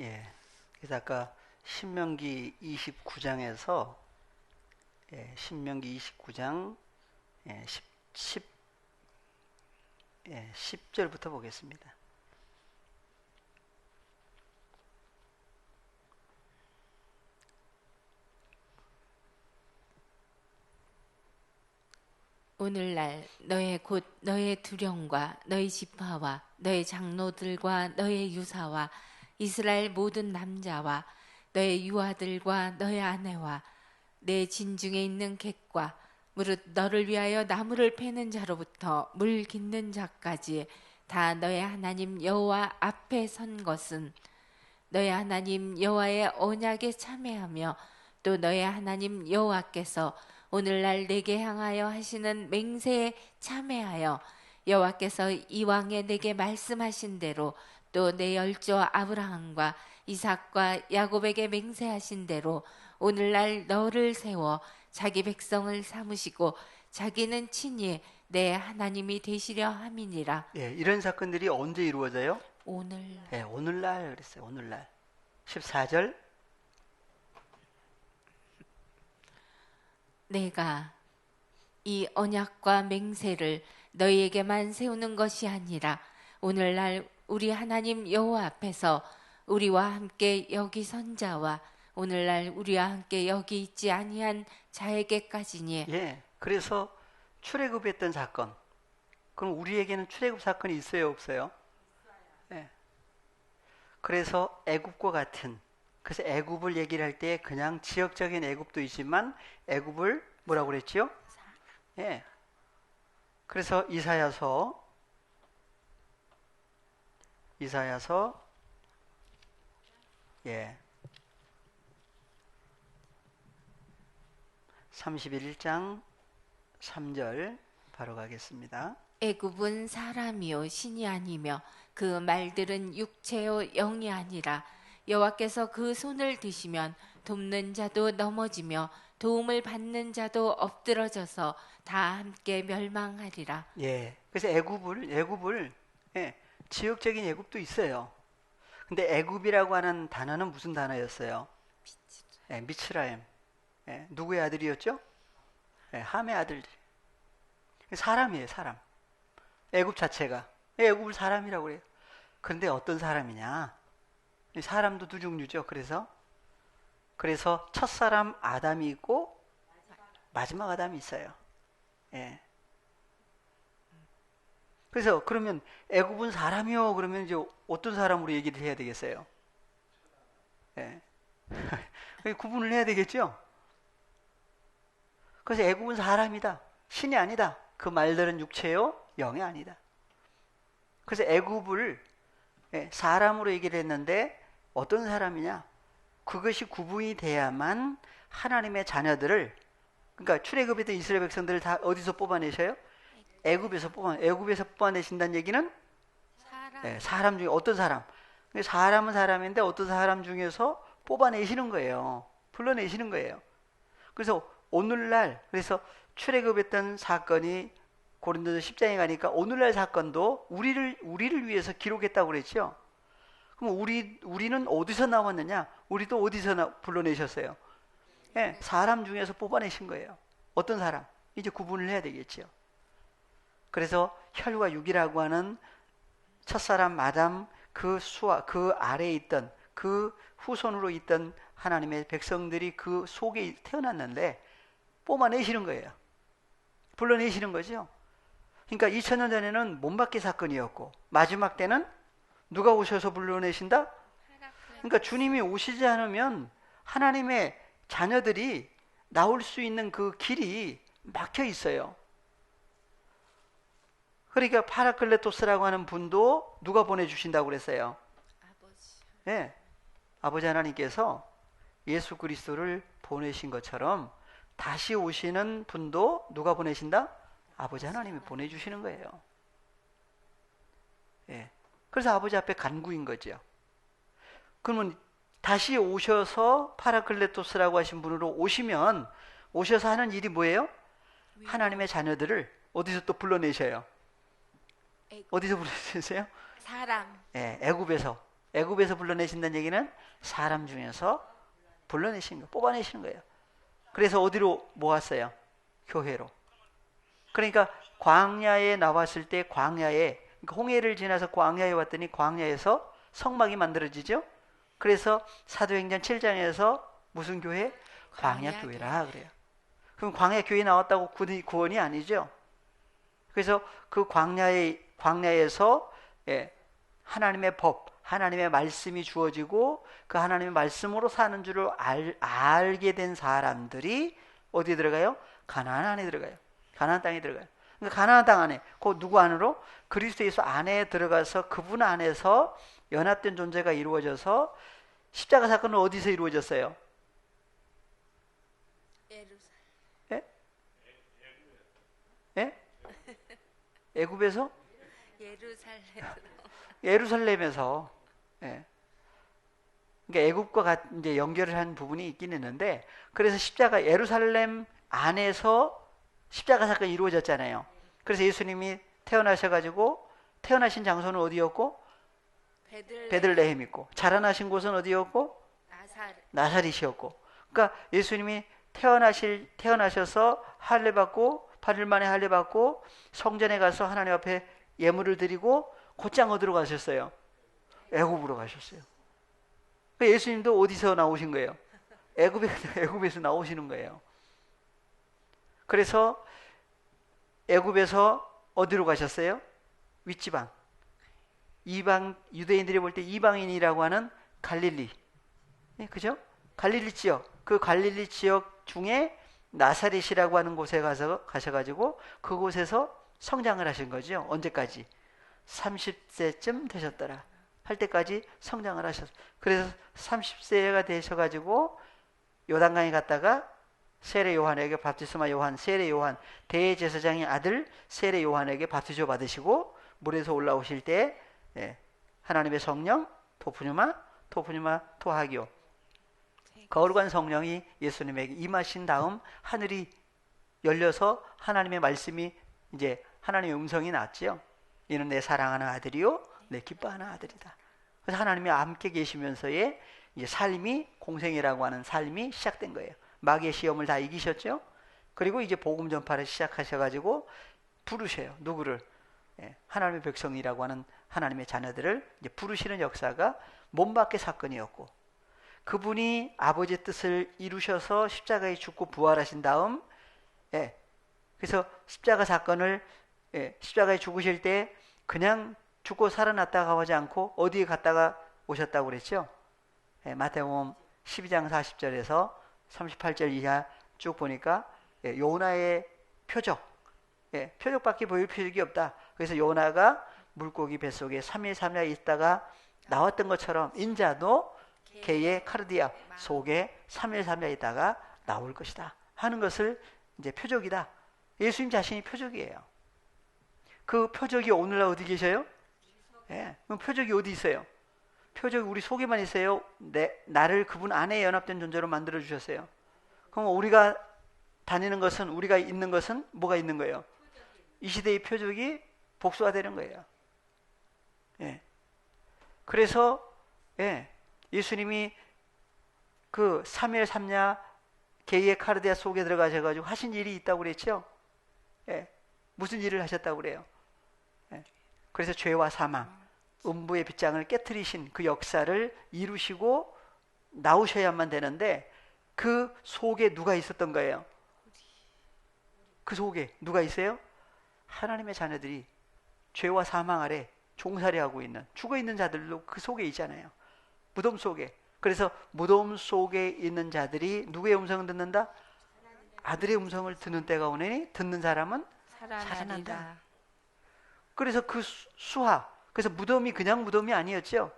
예. 그래서 아까 신명기 29장에서 신명기 29장 10, 예, 10절부터 보겠습니다. 오늘날 너의 곧 너의 두령과 너의 지파와 너의 장로들과 너의 유사와 이스라엘 모든 남자와 너의 유아들과 너의 아내와 내 진중에 있는 객과 무릇 너를 위하여 나무를 패는 자로부터 물 깃는 자까지 다 너의 하나님 여호와 앞에 선 것은 너의 하나님 여호와의 언약에 참회하며 또 너의 하나님 여호와께서 오늘날 내게 향하여 하시는 맹세에 참회하여 여호와께서 이왕에 내게 말씀하신 대로 또 내 열조 아브라함과 이삭과 야곱에게 맹세하신 대로 오늘날 너를 세워 자기 백성을 삼으시고 자기는 친히 내 하나님이 되시려 함이니라. 예, 이런 사건들이 언제 이루어져요? 오늘 예, 오늘날 그랬어요. 오늘날. 14절. 내가 이 언약과 맹세를 너희에게만 세우는 것이 아니라 오늘날 우리 하나님 여호와 앞에서 우리와 함께 여기 선 자와 오늘날 우리와 함께 여기 있지 아니한 자에게까지니. 예. 그래서 출애굽했던 사건. 그럼 우리에게는 출애굽 사건이 있어요, 없어요? 예. 그래서 애굽과 같은, 그래서 애굽을 얘기를 할 때 그냥 지역적인 애굽도 있지만 애굽을 뭐라고 그랬지요? 예. 그래서 이사야서 31장 3절 바로 가겠습니다. 애굽은 사람이요 신이 아니며 그 말들은 육체요 영이 아니라 여호와께서 그 손을 드시면 돕는 자도 넘어지며 도움을 받는 자도 엎드러져서 다 함께 멸망하리라. 예. 그래서 애굽을 지역적인 애굽도 있어요. 근데 애굽이라고 하는 단어는 무슨 단어였어요? 미츠라임. 누구의 아들이었죠? 함의 아들. 사람이에요, 사람. 애굽 자체가. 애굽을 사람이라고 그래요. 그런데 어떤 사람이냐? 사람도 두 종류죠. 그래서 첫사람 아담이 있고 마지막 아담이 있어요. 예. 그래서 그러면 애굽은 사람이요. 그러면 이제 어떤 사람으로 얘기를 해야 되겠어요? 예. 구분을 해야 되겠죠? 그래서 애굽은 사람이다. 신이 아니다. 그 말들은 육체요, 영이 아니다. 그래서 애굽을 사람으로 얘기를 했는데 어떤 사람이냐? 그것이 구분이 돼야만 하나님의 자녀들을, 그러니까 출애굽했던 이스라엘 백성들을 다 어디서 뽑아내셔요? 애굽에서 뽑아내신다는 얘기는 사람 중에 어떤 사람? 사람은 사람인데 어떤 사람 중에서 뽑아내시는 거예요. 불러내시는 거예요. 그래서 오늘날 그래서 출애굽했던 사건이 고린도서 10장에 가니까 오늘날 사건도 우리를 위해서 기록했다고 그랬죠. 그럼 우리는 어디서 나왔느냐? 우리도 어디서 불러내셨어요? 사람 중에서 뽑아내신 거예요. 어떤 사람? 이제 구분을 해야 되겠죠. 그래서 혈과 육이라고 하는 첫사람 아담 그 아래에 있던 그 후손으로 있던 하나님의 백성들이 그 속에 태어났는데 뽑아내시는 거예요. 불러내시는 거죠. 그러니까 2000년 전에는 몸밖에 사건이었고 마지막 때는 누가 오셔서 불러내신다? 그러니까 주님이 오시지 않으면 하나님의 자녀들이 나올 수 있는 그 길이 막혀 있어요. 그러니까 파라클레토스라고 하는 분도 누가 보내주신다고 그랬어요? 아버지. 아버지 하나님께서 예수 그리스도를 보내신 것처럼 다시 오시는 분도 누가 보내신다? 아버지 하나님이 보내주시는 거예요. 그래서 아버지 앞에 간구인 거죠. 그러면 다시 오셔서 파라클레토스라고 하신 분으로 오셔서 하는 일이 뭐예요? 하나님의 자녀들을 어디서 또 불러내셔요? 어디서 불러내세요? 사람. 애굽에서. 애굽에서 불러내신다는 얘기는 사람 중에서 불러내신 거, 뽑아내시는 거예요. 그래서 어디로 모았어요? 교회로. 그러니까 광야에 나왔을 때 광야에, 그러니까 홍해를 지나서 광야에 왔더니 광야에서 성막이 만들어지죠. 그래서 사도행전 7장에서 무슨 교회? 광야 교회라 그래요. 그럼 광야 교회 나왔다고 구원이 아니죠. 그래서 그 광야에서 하나님의 법, 하나님의 말씀이 주어지고 그 하나님의 말씀으로 사는 줄을 알게 된 사람들이 어디에 들어가요? 가나안 안에 들어가요. 가나안 땅에 들어가요. 그러니까 가나안 땅 안에, 그 누구 안으로? 그리스도 예수 안에 들어가서 그분 안에서 연합된 존재가 이루어져서 십자가 사건은 어디서 이루어졌어요? 예? 예? 애굽에서? 예루살렘에서. 예. 그러니까 애굽과 이제 연결을 한 부분이 있긴 있는데, 그래서 십자가 예루살렘 안에서 십자가 사건이 이루어졌잖아요. 그래서 예수님이 태어나셔가지고 태어나신 장소는 어디였고? 베들레헴 있고, 자라나신 곳은 어디였고? 나사렛이었고. 그러니까 예수님이 태어나셔서 할례 받고 8일 만에 할례 받고 성전에 가서 하나님 앞에 예물을 드리고 곧장 어디로 가셨어요? 애굽으로 가셨어요. 그러니까 예수님도 어디서 나오신 거예요? 애굽에서 나오시는 거예요. 그래서 애굽에서 어디로 가셨어요? 윗지방. 이방, 유대인들이 볼 때 이방인이라고 하는 갈릴리. 네, 그죠? 갈릴리 지역. 그 갈릴리 지역 중에 나사렛이라고 하는 곳에 가셔가지고 그곳에서 성장을 하신 거죠. 언제까지? 30세쯤 되셨더라 할 때까지 성장을 하셨어요. 그래서 30세가 되셔가지고 요단강에 갔다가 세례 요한에게 바티스마 요한, 세례 요한, 대제사장의 아들 세례 요한에게 바티조 받으시고 물에서 올라오실 때 하나님의 성령 토프뉴마 토하기오, 거룩한 성령이 예수님에게 임하신 다음 하늘이 열려서 하나님의 말씀이, 이제 하나님의 음성이 났지요. 이는 내 사랑하는 아들이요 내 기뻐하는 아들이다. 그래서 하나님이 함께 계시면서의 이제 삶이, 공생이라고 하는 삶이 시작된 거예요. 마귀의 시험을 다 이기셨죠. 그리고 이제 복음 전파를 시작하셔가지고 부르셔요. 누구를? 하나님의 백성이라고 하는 하나님의 자녀들을 이제 부르시는 역사가 몸밖의 사건이었고, 그분이 아버지의 뜻을 이루셔서 십자가에 죽고 부활하신 다음, 그래서 십자가 사건을, 십자가에 죽으실 때 그냥 죽고 살아났다가 하지 않고 어디에 갔다가 오셨다고 그랬죠? 마태복음 12장 40절에서 38절 이하 쭉 보니까 요나의 표적, 표적밖에 보일 표적이 없다. 그래서 요나가 물고기 뱃속에 3일 3일 있다가 나왔던 것처럼 인자도 개의 카르디아 속에 3일 3일 있다가 나올 것이다 하는 것을 이제 표적이다. 예수님 자신이 표적이에요. 그 표적이 오늘날 어디 계셔요? 그럼 표적이 어디 있어요? 표적이 우리 속에만 있어요? 나를 그분 안에 연합된 존재로 만들어 주셨어요. 그럼 우리가 다니는 것은, 우리가 있는 것은 뭐가 있는 거예요? 이 시대의 표적이 복수화되는 거예요. 그래서 예수님이 그 3일 3야 개의 카르디아 속에 들어가셔가지고 하신 일이 있다고 그랬죠? 무슨 일을 하셨다고 그래요? 그래서 죄와 사망, 음부의 빗장을 깨트리신 그 역사를 이루시고 나오셔야만 되는데, 그 속에 누가 있었던 거예요? 그 속에 누가 있어요? 하나님의 자녀들이 죄와 사망 아래 종살이 하고 있는, 죽어있는 자들도 그 속에 있잖아요. 무덤 속에. 그래서 무덤 속에 있는 자들이 누구의 음성을 듣는다? 아들의 음성을 듣는 때가 오니 듣는 사람은 살아난다. 그래서 그 수하, 그래서 무덤이 그냥 무덤이 아니었죠.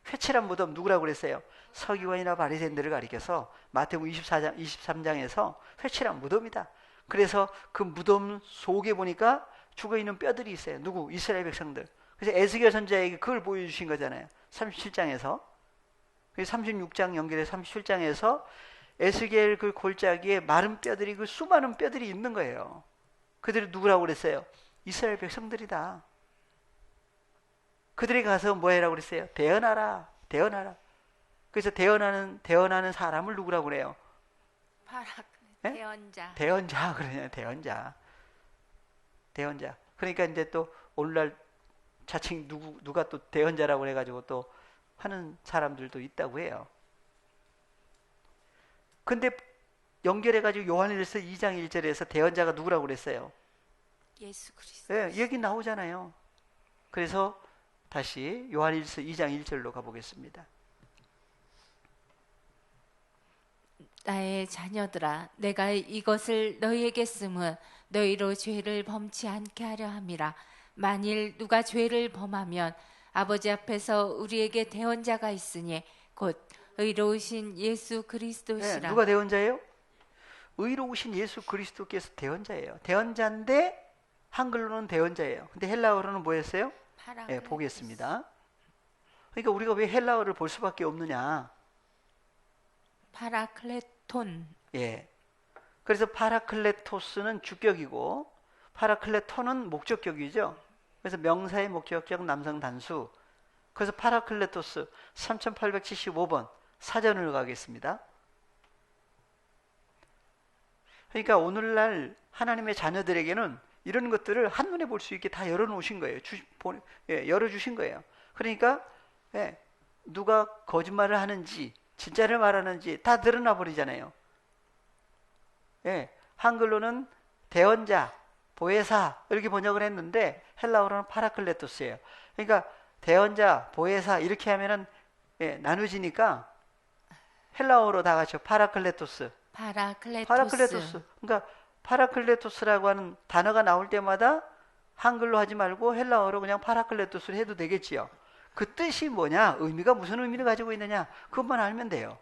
회칠한 무덤, 누구라고 그랬어요? 서기관이나 바리새인들을 가리켜서 마태복음 23장에서 회칠한 무덤이다. 그래서 그 무덤 속에 보니까 죽어있는 뼈들이 있어요. 누구? 이스라엘 백성들. 그래서 에스겔 선지자에게 그걸 보여주신 거잖아요. 37장에서. 그래서 36장 연결해 37장에서 에스겔 그 골짜기에 마른 뼈들이, 그 수많은 뼈들이 있는 거예요. 그들이 누구라고 그랬어요? 이스라엘 백성들이다. 그들이 가서 뭐 해라고 그랬어요? 대언하라, 대언하라. 그래서 대언하는 사람을 누구라고 그래요? 예? 대언자. 대언자 그러냐, 대언자. 대언자. 그러니까 이제 또 오늘날 자칭 누가 또 대언자라고 해가지고 또 하는 사람들도 있다고 해요. 근데 연결해가지고 요한일서 2장 1절에서 대언자가 누구라고 그랬어요? 예수 그리스도. 예, 여기 나오잖아요. 그래서 다시 요한일서 2장 1절로 가보겠습니다. 나의 자녀들아, 내가 이것을 너희에게 쓰면 너희로 죄를 범치 않게 하려 함이라. 만일 누가 죄를 범하면 아버지 앞에서 우리에게 대언자가 있으니 곧 의로우신 예수 예, 그리스도시라. 누가 대언자예요? 의로우신 예수 그리스도께서 대언자예요. 대언자인데 한글로는 대언자예요. 근데 헬라어로는 뭐였어요? 예, 보겠습니다. 그러니까 우리가 왜 헬라어를 볼 수밖에 없느냐? 파라클레톤. 예. 그래서 파라클레토스는 주격이고 파라클레토는 목적격이죠. 그래서 명사의 목적격 남성 단수. 그래서 파라클레토스 3875번 사전을 가겠습니다. 그러니까 오늘날 하나님의 자녀들에게는 이런 것들을 한눈에 볼 수 있게 다 열어놓으신 거예요. 열어주신 거예요. 그러니까 예, 누가 거짓말을 하는지 진짜를 말하는지 다 드러나 버리잖아요. 예, 한글로는 대언자, 보혜사 이렇게 번역을 했는데 헬라어로는 파라클레토스예요. 그러니까 대언자, 보혜사 이렇게 하면은 예, 나누지니까 헬라어로 다 같이 파라클레토스. 파라클레토스. 그러니까 파라클레토스라고 하는 단어가 나올 때마다 한글로 하지 말고 헬라어로 그냥 파라클레토스를 해도 되겠지요. 그 뜻이 뭐냐? 의미가 무슨 의미를 가지고 있느냐? 그것만 알면 돼요.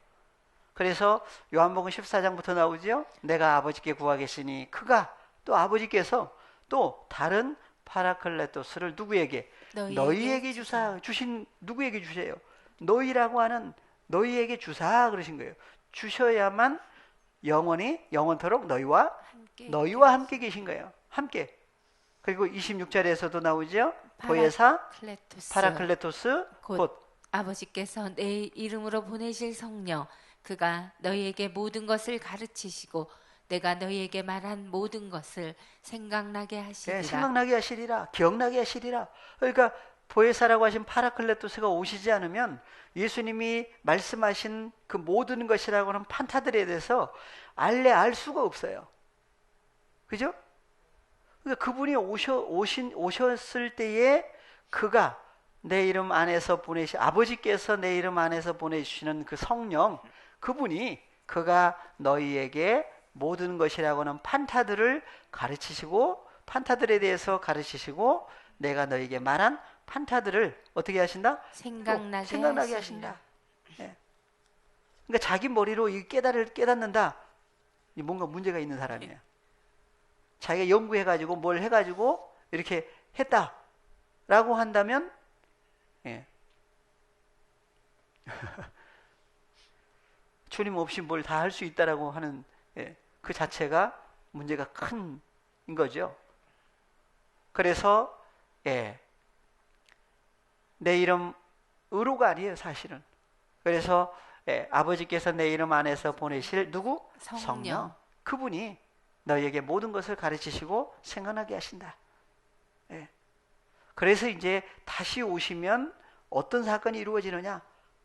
그래서 요한복음 14장부터 나오죠. 내가 아버지께 구하겠으니 그가 또 아버지께서 또 다른 파라클레토스를 누구에게? 너희에게 주신 누구에게 주세요? 너희라고 하는 너희에게 주사 그러신 거예요. 주셔야만 영원토록 너희와 함께 계신 거예요. 함께. 그리고 26절에서도 나오죠. 보혜사 파라클레토스 곧 아버지께서 내 이름으로 보내실 성령 그가 너희에게 모든 것을 가르치시고 내가 너희에게 말한 모든 것을 생각나게 하시리라. 네, 생각나게 하시리라. 기억나게 하시리라. 그러니까 보혜사라고 하신 파라클레토스가 오시지 않으면 예수님이 말씀하신 그 모든 것이라고 하는 판타들에 대해서 알 수가 없어요. 그죠? 그러니까 그분이 오셨을 때에 그가 내 이름 안에서 아버지께서 내 이름 안에서 보내주시는 그 성령, 그가 너희에게 모든 것이라고 하는 판타들을 가르치시고, 판타들에 대해서 가르치시고, 내가 너희에게 말한 판타들을 어떻게 하신다? 생각나게 하신다. 예. 그러니까 자기 머리로 이 깨닫는다. 뭔가 문제가 있는 사람이에요. 자기가 연구해가지고 뭘 해가지고 이렇게 했다라고 한다면, 예. 주님 없이 뭘 다 할 수 있다라고 하는 예. 그 자체가 문제가 큰 거죠. 그래서 예. 내 이름 의로가 아니에요, 사실은. 그래서 예. 아버지께서 내 이름 안에서 보내실 누구? 성령. 그분이 너희에게 모든 것을 가르치시고 생각나게 하신다. 예. 그래서 이제 다시 오시면 어떤 사건이 이루어지느냐?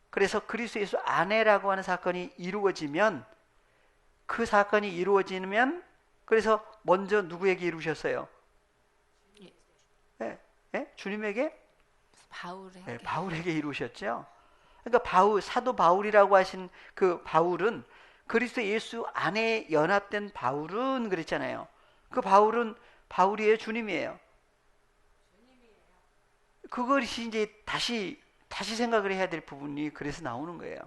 그래서 그리스도 예수 안에라고 하는 사건이 이루어지면 그 사건이 이루어지면 그래서 먼저 누구에게 이루셨어요? 예. 예? 주님에게? 바울에게 이루셨죠. 그러니까 사도 바울이라고 하신 그 바울은 그리스도 예수 안에 연합된 바울은 그랬잖아요. 그 바울이에요, 주님이에요? 그것이 이제 다시 생각을 해야 될 부분이 그래서 나오는 거예요.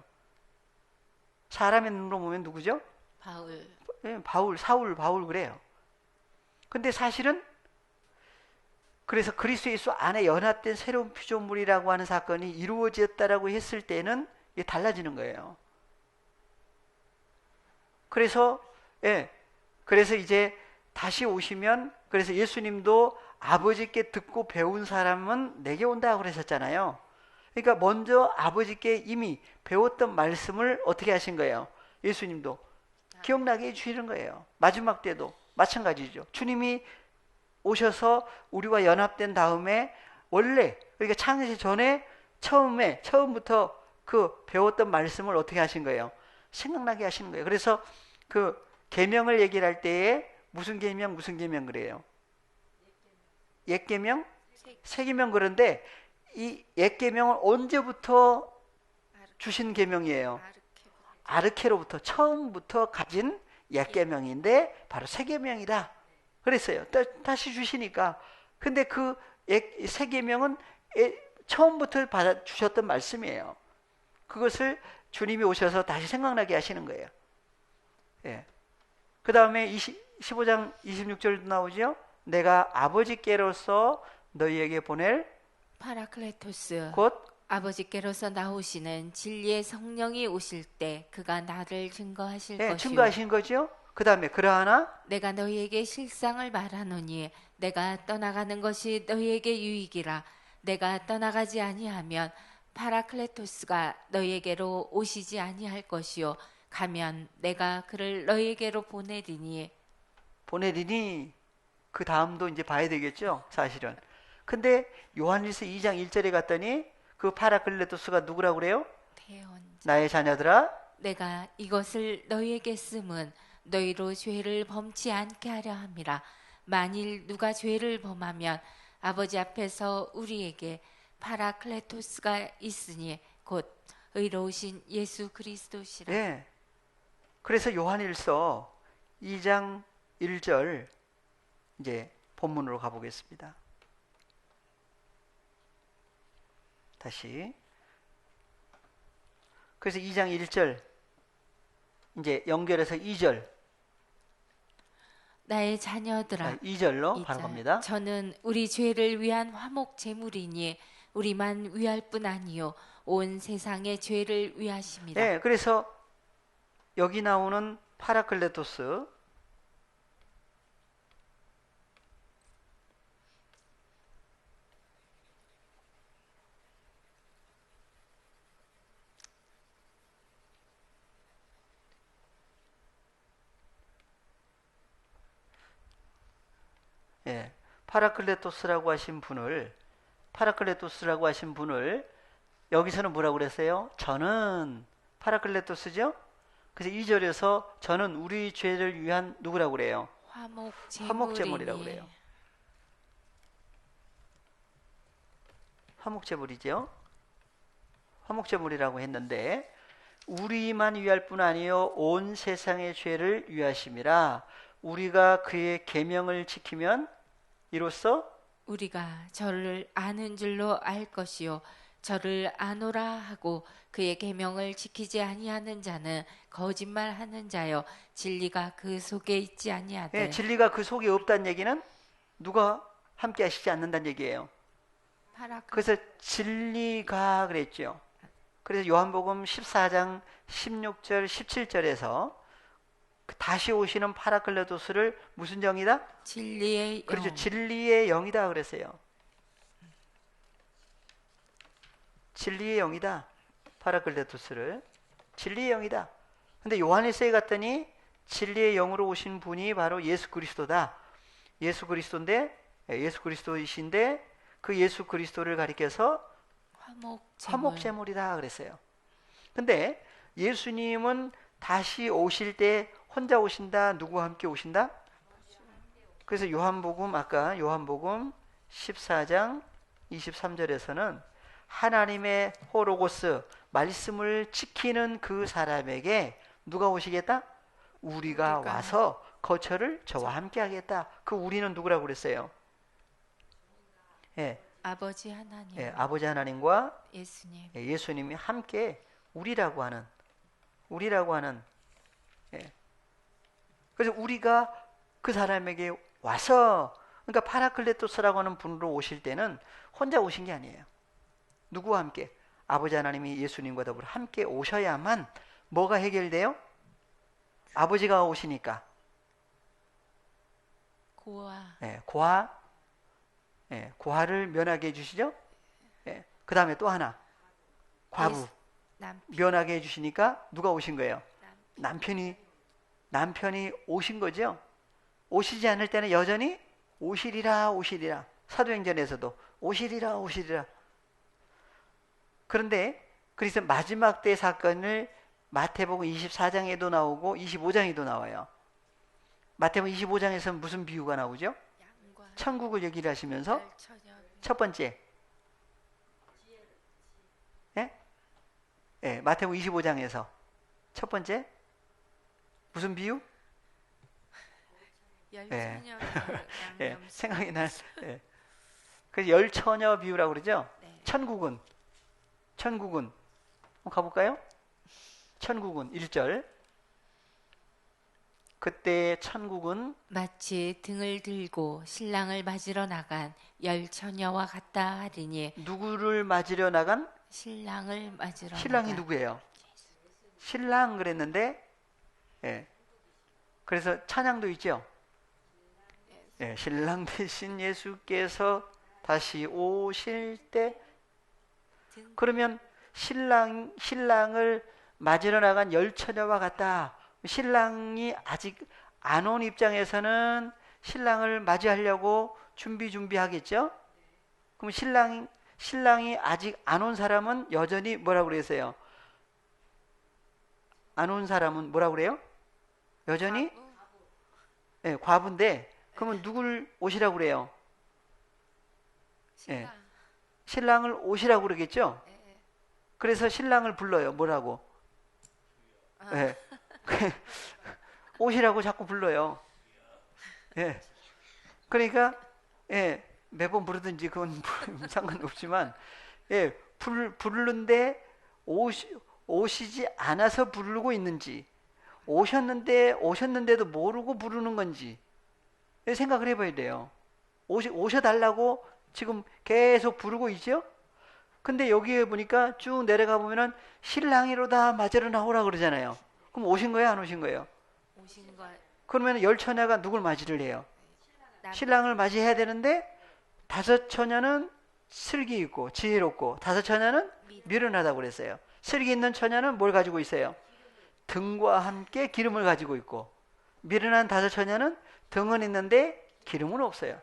사람의 눈으로 보면 누구죠? 바울 그래요. 근데 사실은 그래서 그리스도 예수 안에 연합된 새로운 피조물이라고 하는 사건이 이루어졌다라고 했을 때는 이게 달라지는 거예요. 그래서 이제 다시 오시면 그래서 예수님도 아버지께 듣고 배운 사람은 내게 온다 그러셨잖아요. 그러니까 먼저 아버지께 이미 배웠던 말씀을 어떻게 하신 거예요? 예수님도 기억나게 해주시는 거예요. 마지막 때도 마찬가지죠. 주님이 오셔서 우리와 연합된 다음에 원래 그러니까 창세 전에 처음부터 그 배웠던 말씀을 어떻게 하신 거예요? 생각나게 하시는 거예요. 그래서 그 계명을 얘기를 할 때에 무슨 계명 그래요? 옛 계명, 새 계명 그런데 이 옛 계명은 언제부터 주신 계명이에요? 아르케로부터 처음부터 가진 옛 계명인데 바로 새 계명이다. 그랬어요. 다시 주시니까. 근데 그 새 계명은 처음부터 받아 주셨던 말씀이에요. 그것을 주님이 오셔서 다시 생각나게 하시는 거예요. 예. 그 다음에 15장 26절도 나오죠. 내가 아버지께로서 너희에게 보낼 파라클레토스 곧 아버지께로서 나오시는 진리의 성령이 오실 때 그가 나를 증거하실 예, 것이요 증거하신 거죠. 그 다음에 그러하나 내가 너희에게 실상을 말하노니 내가 떠나가는 것이 너희에게 유익이라 내가 떠나가지 아니하면 파라클레토스가 너희에게로 오시지 아니할 것이요 가면 내가 그를 너희에게로 보내리니 그 다음도 이제 봐야 되겠죠. 사실은. 근데 요한일서 2장 1절에 갔더니 그 파라클레토스가 누구라고 그래요? 대언자 나의 자녀들아 내가 이것을 너희에게 쓰면 너희로 죄를 범치 않게 하려 함이라. 만일 누가 죄를 범하면 아버지 앞에서 우리에게 파라클레토스가 있으니 곧 의로우신 예수 그리스도시라. 예. 그래서 요한일서 2장 1절 이제 본문으로 가보겠습니다. 다시. 그래서 2장 1절 이제 연결해서 2절 나의 자녀들아 2절로 바로 갑니다. 저는 우리 죄를 위한 화목 제물이니 우리만 위할 뿐 아니요 온 세상의 죄를 위하심이라. 네, 그래서 여기 나오는 파라클레토스 예, 파라클레토스라고 하신 분을 여기서는 뭐라고 그랬어요? 저는 파라클레토스죠? 그래서 2절에서 저는 우리 죄를 위한 누구라고 그래요? 화목제물이라고 그래요. 화목제물이죠. 화목제물이라고 했는데 우리만 위할 뿐 아니요 온 세상의 죄를 위하심이라. 우리가 그의 계명을 지키면 이로써 우리가 저를 아는 줄로 알 것이요 저를 아노라 하고 그의 계명을 지키지 아니하는 자는 거짓말하는 자요 진리가 그 속에 있지 아니하되. 예, 진리가 그 속에 없다는 얘기는 누가 함께 하시지 않는다는 얘기예요. 그래서 진리가 그랬죠. 그래서 요한복음 14장 16절 17절에서 다시 오시는 파라클레토스를 무슨 영이다? 진리의 영. 그렇죠. 진리의 영이다 그랬어요. 진리의 영이다. 파라클레토스를 진리의 영이다. 근데 요한일서에 갔더니 진리의 영으로 오신 분이 바로 예수 그리스도다. 예수 그리스도이신데 그 예수 그리스도를 가리켜서 화목제물이다 그랬어요. 근데 예수님은 다시 오실 때 혼자 오신다? 누구와 함께 오신다? 그래서 요한복음 14장 23절에서는 하나님의 호로고스 말씀을 지키는 그 사람에게 누가 오시겠다? 우리가 와서 거처를 저와 함께 하겠다. 그 우리는 누구라고 그랬어요? 예. 아버지 하나님. 예, 아버지 하나님과 예수님. 예, 예수님이 함께 우리라고 하는 예. 그래서 우리가 그 사람에게 와서 그러니까 파라클레토스라고 하는 분으로 오실 때는 혼자 오신 게 아니에요. 누구와 함께? 아버지 하나님이 예수님과 더불어 함께 오셔야만 뭐가 해결돼요? 아버지가 오시니까 고아. 네, 고아 고아를 면하게 해주시죠. 예. 그 다음에 또 하나 과부 남, 면하게 해주시니까 누가 오신 거예요? 남편이 오신 거죠. 오시지 않을 때는 여전히 오시리라 오시리라. 사도행전에서도 오시리라 오시리라. 그런데 그래서 마지막 때 사건을 마태복음 24장에도 나오고 25장에도 나와요. 마태복음 25장에서는 무슨 비유가 나오죠? 양과 천국을 얘기를 하시면서 열처녀 첫 번째, 예? 예, 마태복음 25장에서 첫 번째 무슨 비유? 열처녀 예, 양념 생각이 날. 예. 그 열처녀 비유라고 그러죠. 네. 천국은 한번 가볼까요? 천국은 1절. 그때 천국은 마치 등을 들고 신랑을 맞으러 나간 열처녀와 같다 하리니 누구를 맞으려 나간? 신랑을 맞으러 신랑이 나간 누구예요? 신랑 그랬는데, 예. 그래서 찬양도 있죠. 예, 신랑 대신 예수께서 다시 오실 때, 등 그러면 신랑을 맞으러 나간 열처녀와 같다. 신랑이 아직 안 온 입장에서는 신랑을 맞이하려고 준비하겠죠? 그럼 신랑이 아직 안 온 사람은 여전히 뭐라고 그랬어요? 안 온 사람은 뭐라고 그래요? 여전히 과부, 예, 과부인데 그러면 누굴 오시라고 그래요? 예, 신랑 신랑을 오시라고 그러겠죠? 예, 예. 그래서 신랑을 불러요. 뭐라고? 아, 예. 오시라고 자꾸 불러요. 예. 그러니까 예, 매번 부르든지 그건 상관없지만 예, 부르는데 오시지 않아서 부르고 있는지 오셨는데도 모르고 부르는 건지 생각을 해봐야 돼요. 오셔달라고 지금 계속 부르고 있죠? 근데 여기에 보니까 쭉 내려가 보면은 신랑이로다 맞으러 나오라 그러잖아요. 그럼 오신 거예요, 안 오신 거예요? 오신 걸 그러면 열 처녀가 누굴 맞이를 해요? 남, 신랑을 맞이해야 되는데 다섯 처녀는 슬기 있고 지혜롭고 다섯 처녀는 미련하다고 그랬어요. 슬기 있는 처녀는 뭘 가지고 있어요? 등과 함께 기름을 가지고 있고 미련한 다섯 처녀는 등은 있는데 기름은 없어요.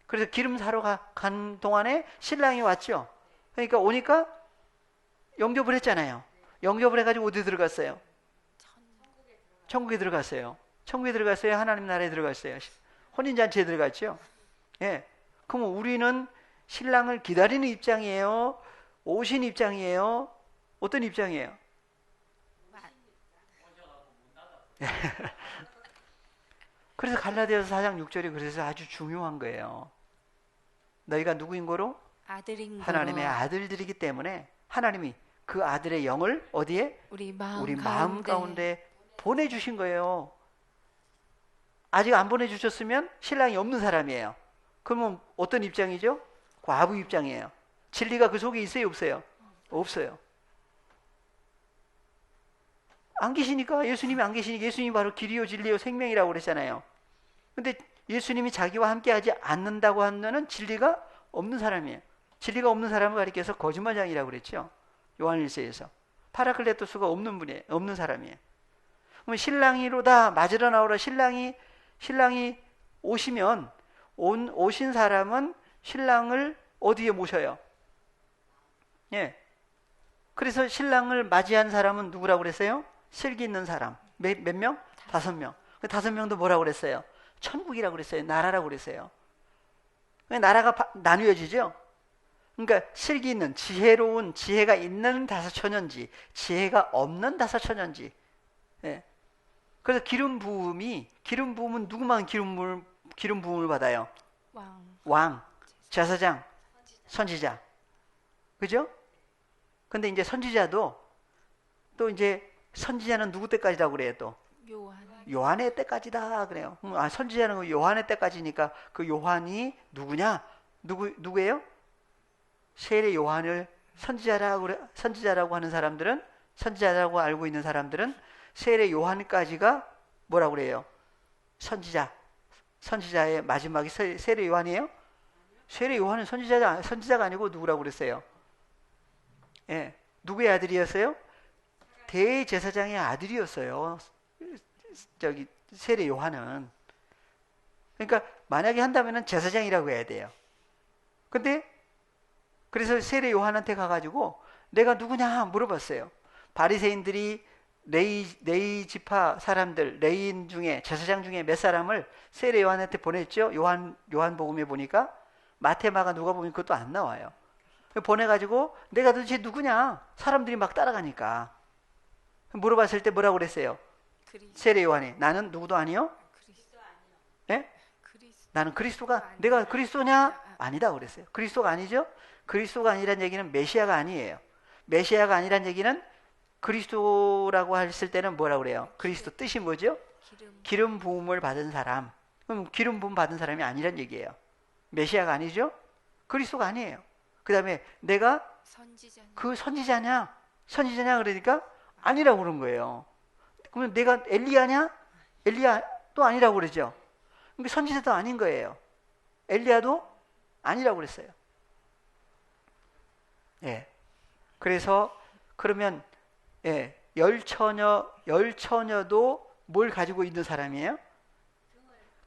그래서 기름 사러 간 동안에 신랑이 왔죠. 그러니까 오니까 영접을 했잖아요. 영접을 해가지고 어디 들어갔어요? 천국에 들어갔어요. 천국에 들어갔어요. 하나님 나라에 들어갔어요. 혼인잔치에 들어갔죠. 예. 그럼 우리는 신랑을 기다리는 입장이에요? 오신 입장이에요? 어떤 입장이에요? 그래서 갈라디아서 4장 6절이 그래서 아주 중요한 거예요. 너희가 누구인 거로? 아들인 하나님의 거로 아들들이기 때문에 하나님이 그 아들의 영을 어디에? 우리 우리 마음 마음 가운데 가운데 보내주신 거예요. 아직 안 보내주셨으면 신랑이 없는 사람이에요. 그러면 어떤 입장이죠? 과부 입장이에요. 진리가 그 속에 있어요, 없어요? 없어요. 안 계시니까, 예수님이 안 계시니까, 예수님이 바로 길이요 진리요 생명이라고 그랬잖아요. 근데 예수님이 자기와 함께 하지 않는다고 하면은 진리가 없는 사람이에요. 진리가 없는 사람을 가리켜서 거짓말장이라고 그랬죠. 요한일서에서. 파라클레토스가 없는 분이에요. 없는 사람이에요. 그럼 신랑이로다 맞으러 나오라. 신랑이 오시면 오신 사람은 신랑을 어디에 모셔요? 예. 그래서 신랑을 맞이한 사람은 누구라고 그랬어요? 슬기 있는 사람. 몇 명? 5명. 그 5명도 뭐라고 그랬어요? 천국이라고 그랬어요. 나라라고 그랬어요. 나라가 나뉘어지죠? 그러니까 슬기 있는, 지혜로운, 지혜가 있는 다섯 처녀인지, 지혜가 없는 다섯 처녀인지. 예. 그래서 기름 부음은 누구만 기름 부음을 받아요? 왕, 제사장, 선지자. 그죠? 근데 이제 선지자도 또 이제 선지자는 누구 때까지라고 그래요? 또 요한의 때까지다 그래요. 선지자는 요한의 때까지니까 그 요한이 누구냐? 누구예요? 세례 요한을 선지자라고 하는 사람들은, 선지자라고 알고 있는 사람들은 세례 요한까지가 뭐라고 그래요? 선지자의 마지막이 세례 요한이에요? 세례 요한은 선지자가 아니고 누구라고 그랬어요? 예, 누구의 아들이었어요? 대제사장의 아들이었어요. 저기 세례 요한은. 그러니까 만약에 한다면은 제사장이라고 해야 돼요. 근데 그래서 세례 요한한테 가가지고 내가 누구냐 물어봤어요. 바리새인들이 레위 지파 사람들, 레위인 중에 제사장 중에 몇 사람을 세례 요한한테 보냈죠. 요한복음에 보니까 마태, 마가, 누가복음에 그것도 안 나와요. 보내가지고 내가 도대체 누구냐? 사람들이 막 따라가니까 물어봤을 때 뭐라고 그랬어요? 세례 요한이 나는 누구도 아니요. 예? 나는 그리스도가 내가 그리스도냐? 아니다 그랬어요. 그리스도가 아니죠? 그리스도가 아니란 얘기는 메시아가 아니에요. 메시아가 아니란 얘기는 그리스도라고 했을 때는 뭐라고 그래요? 그리스도 뜻이 뭐죠? 기름 부음을 받은 사람. 그럼 기름 부음 받은 사람이 아니란 얘기예요. 메시아가 아니죠? 그리스도가 아니에요. 그 다음에 내가 그 선지자냐? 선지자냐 그러니까 아니라고 그런 거예요. 그러면 내가 엘리야냐? 엘리야도 아니라고 그러죠. 그러니까 선지자도 아닌 거예요. 엘리야도 아니라고 그랬어요. 예. 그래서 그러면 예, 열처녀도 뭘 가지고 있는 사람이에요?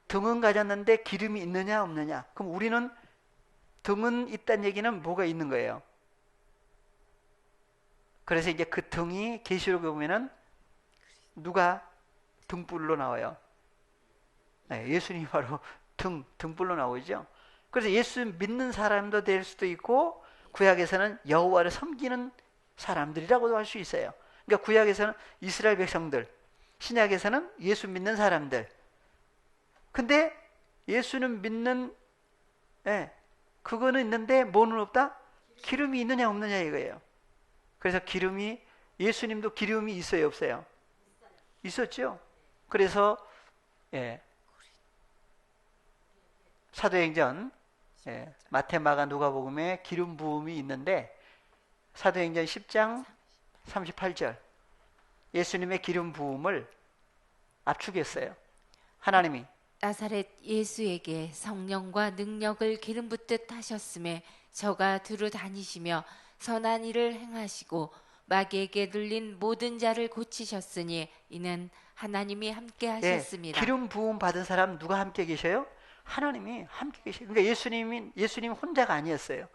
등은 가졌는데 기름이 있느냐 없느냐? 그럼 우리는 등은 있다는 얘기는 뭐가 있는 거예요? 그래서 이제 그 등이 계시록에 보면은 누가 등불로 나와요? 네, 예수님이 바로 등불로 나오죠. 그래서 예수 믿는 사람도 될 수도 있고 구약에서는 여호와를 섬기는 사람들이라고도 할 수 있어요. 그러니까 구약에서는 이스라엘 백성들, 신약에서는 예수 믿는 사람들. 근데 예수는 믿는 그거는 있는데 뭐는 없다? 기름이 있느냐 없느냐 이거예요. 그래서 예수님도 기름이 있어요 없어요? 있었죠. 그래서 사도행전 마태, 마가, 누가복음에 기름 부음이 있는데 사도행전 10장 38절 예수님의 기름 부음을 압축했어요. 하나님이 나사렛 예수에게 성령과 능력을 기름 붓듯 하셨음에 저가 두루 다니시며 선한 일을 행하시고 마귀에게 눌린 모든 자를 고치셨으니 이는 하나님이 함께 하셨습니다. 기름 부음 받은 사람 누가 함께 계셔요? 하나님이 함께 계셔요. 그러니까 예수님 혼자가 아니었어요.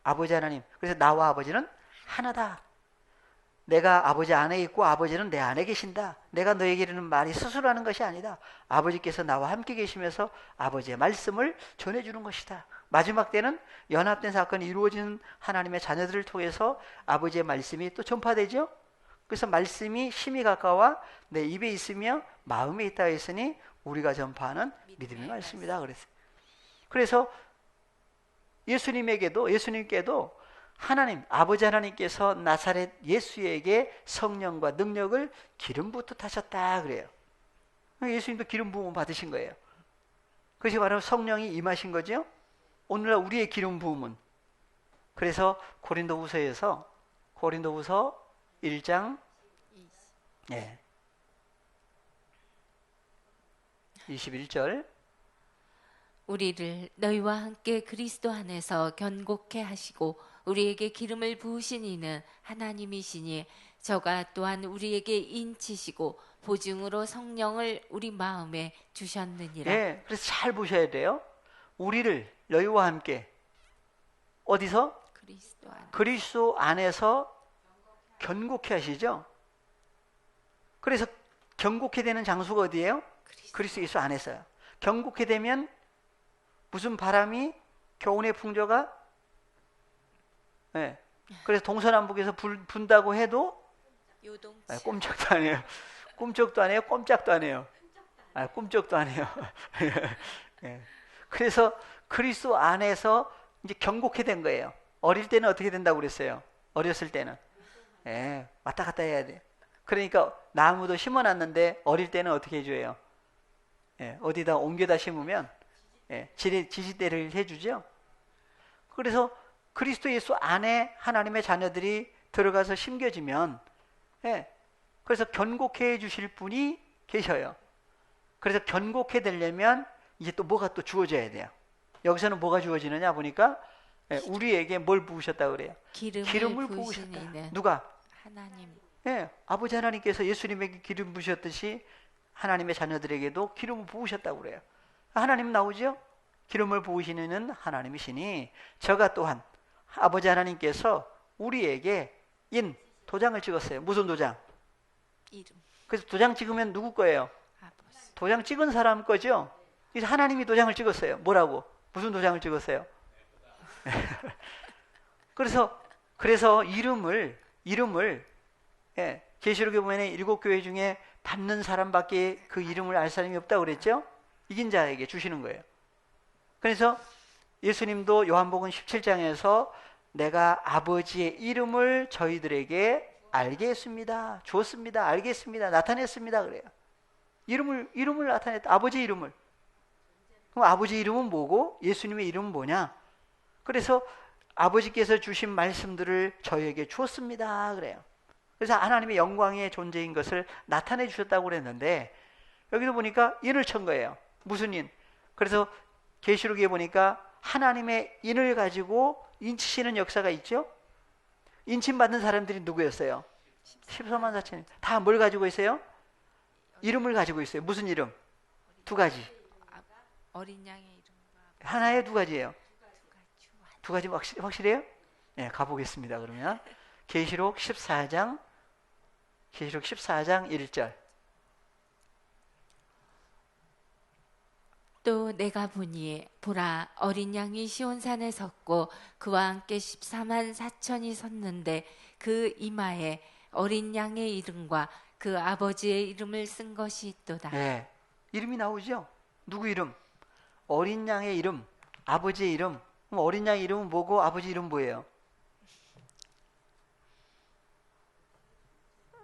아버지 하나님. 그래서 나와 아버지는 하나다. 내가 아버지 안에 있고 아버지는 내 안에 계신다. 내가 너에게 이르는 말이 스스로 하는 것이 아니다. 아버지께서 나와 함께 계시면서 아버지의 말씀을 전해주는 것이다. 마지막 때는 연합된 사건이 이루어지는 하나님의 자녀들을 통해서 아버지의 말씀이 또 전파되죠. 그래서 말씀이 심히 가까워 내 입에 있으며 마음에 있다 했으니 우리가 전파하는 믿음의 말씀이다 그랬어요. 그래서 예수님께도 하나님, 아버지 하나님께서 나사렛 예수에게 성령과 능력을 기름 붓듯 하셨다 그래요. 예수님도 기름 부음 받으신 거예요. 그것이 바로 성령이 임하신 거죠. 오늘날 우리의 기름 부음은 그래서 고린도후서 1장 21절 우리를 너희와 함께 그리스도 안에서 견고케 하시고 우리에게 기름을 부으신 이는 하나님이시니 저가 또한 우리에게 인치시고 보증으로 성령을 우리 마음에 주셨느니라. 예, 그래서 잘 보셔야 돼요. 우리를 너희와 함께 어디서? 그리스도 안에서 견고케 하시죠. 그래서 견고케 되는 장소가 어디예요? 그리스도 예수 안에서요. 견고케 되면 무슨 바람이 교훈의 풍조가 그래서 동서남북에서 분다고 해도 꼼짝도 안 해요. 꿈쩍도 안 해요. 꼼짝도 안 해요. 꿈쩍도 안 해요. 그래서 그리스도 안에서 이제 견고케 된 거예요. 어릴 때는 어떻게 된다고 그랬어요? 어렸을 때는 왔다 갔다 해야 돼. 그러니까 나무도 심어놨는데 어릴 때는 어떻게 해줘요? 어디다 옮겨다 심으면 지지대를 해주죠. 그래서 그리스도 예수 안에 하나님의 자녀들이 들어가서 심겨지면 그래서 견고케 해주실 분이 계셔요. 그래서 견고케 되려면 이제 또 뭐가 또 주어져야 돼요. 여기서는 뭐가 주어지느냐 보니까 우리에게 뭘 부으셨다고 그래요? 기름을 부으셨다. 부으시는 누가? 하나님. 아버지 하나님께서 예수님에게 기름 부으셨듯이 하나님의 자녀들에게도 기름을 부으셨다고 그래요. 하나님 나오죠? 기름을 부으시는 하나님이시니 저가 또한 아버지 하나님께서 우리에게 도장을 찍었어요. 무슨 도장? 이름. 그래서 도장 찍으면 누구 거예요? 아버지. 도장 찍은 사람 거죠? 그래서 하나님이 도장을 찍었어요. 뭐라고? 무슨 도장을 찍었어요? 그래서 이름을 계시록에 보면 7교회 중에 받는 사람밖에 그 이름을 알 사람이 없다고 그랬죠? 이긴 자에게 주시는 거예요. 그래서 예수님도 요한복음 17장에서 내가 아버지의 이름을 저희들에게 알게 했습니다. 주었습니다. 알게 했습니다. 나타냈습니다. 그래요. 이름을 나타냈다. 아버지 이름을. 그럼 아버지 이름은 뭐고 예수님의 이름은 뭐냐? 그래서 아버지께서 주신 말씀들을 저희에게 주었습니다. 그래요. 그래서 하나님의 영광의 존재인 것을 나타내 주셨다고 그랬는데 여기도 보니까 인을 천 거예요. 무슨 인? 그래서 계시록에 보니까 하나님의 인을 가지고 인치시는 역사가 있죠. 인침받는 사람들이 누구였어요? 14만 4천. 다 뭘 가지고 있어요? 이름을 가지고 있어요. 무슨 이름? 두 가지. 어린 양의 이름과 하나에 두 가지예요. 두 가지 확실해요? 네, 가보겠습니다. 그러면 계시록 14장 1절. 또 내가 보니 보라 어린 양이 시온산에 섰고 그와 함께 14만 4천이 섰는데 그 이마에 어린 양의 이름과 그 아버지의 이름을 쓴 것이 있도다. 네, 이름이 나오죠? 누구 이름? 어린 양의 이름, 아버지의 이름. 그럼 어린 양의 이름은 뭐고 아버지 이름은 뭐예요?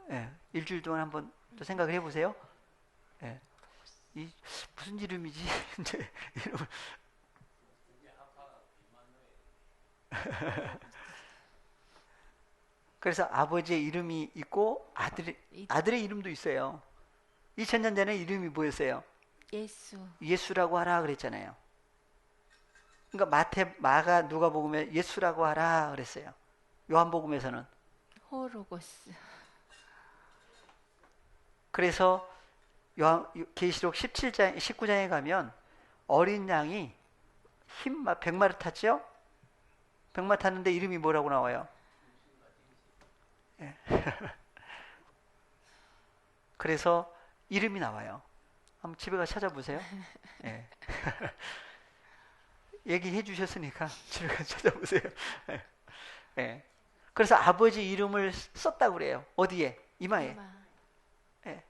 네, 일주일 동안 한번 또 생각을 해보세요. 네. 무슨 이름이지? 이제 이름을 그래서 아버지의 이름이 있고 아들의 이름도 있어요. 2000년 전에 이름이 뭐였어요? 예수라고 하라 그랬잖아요. 그러니까 마가 누가복음에 예수라고 하라 그랬어요. 요한복음에서는 호로고스. 그래서 계시록 17장 19장에 가면 어린 양이 흰 100마리 탔죠? 100마리 탔는데 이름이 뭐라고 나와요? 예. 그래서 이름이 나와요. 한번 집에 가서 찾아보세요. 예. 얘기해 주셨으니까 집에 가서 찾아보세요. 예. 예. 그래서 아버지 이름을 썼다고 그래요. 어디에? 이마에. 예.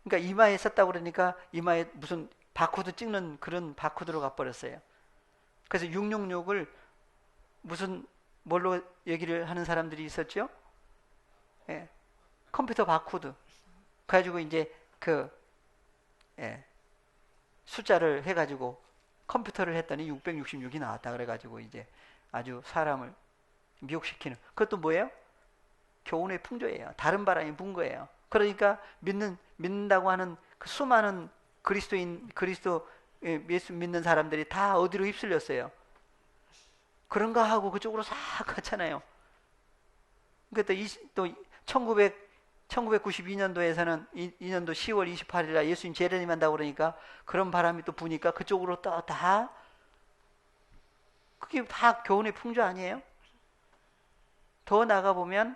그러니까 이마에 썼다고 그러니까 이마에 무슨 바코드 찍는 그런 바코드로 가버렸어요. 그래서 666을 무슨 뭘로 얘기를 하는 사람들이 있었죠? 예. 컴퓨터 바코드. 그래가지고 이제 숫자를 해가지고 컴퓨터를 했더니 666이 나왔다 그래가지고 이제 아주 사람을 미혹시키는. 그것도 뭐예요? 교훈의 풍조예요. 다른 바람이 분 거예요. 그러니까 믿는다고 하는 그 수많은 그리스도 예수 믿는 사람들이 다 어디로 휩쓸렸어요? 그런가 하고 그쪽으로 싹 갔잖아요. 그러니까 또 1992년도에서는 2년도 10월 28일날 예수님 재림이 한다고 그러니까 그런 바람이 또 부니까 그쪽으로 또 다 그게 다 교훈의 풍조 아니에요? 더 나가보면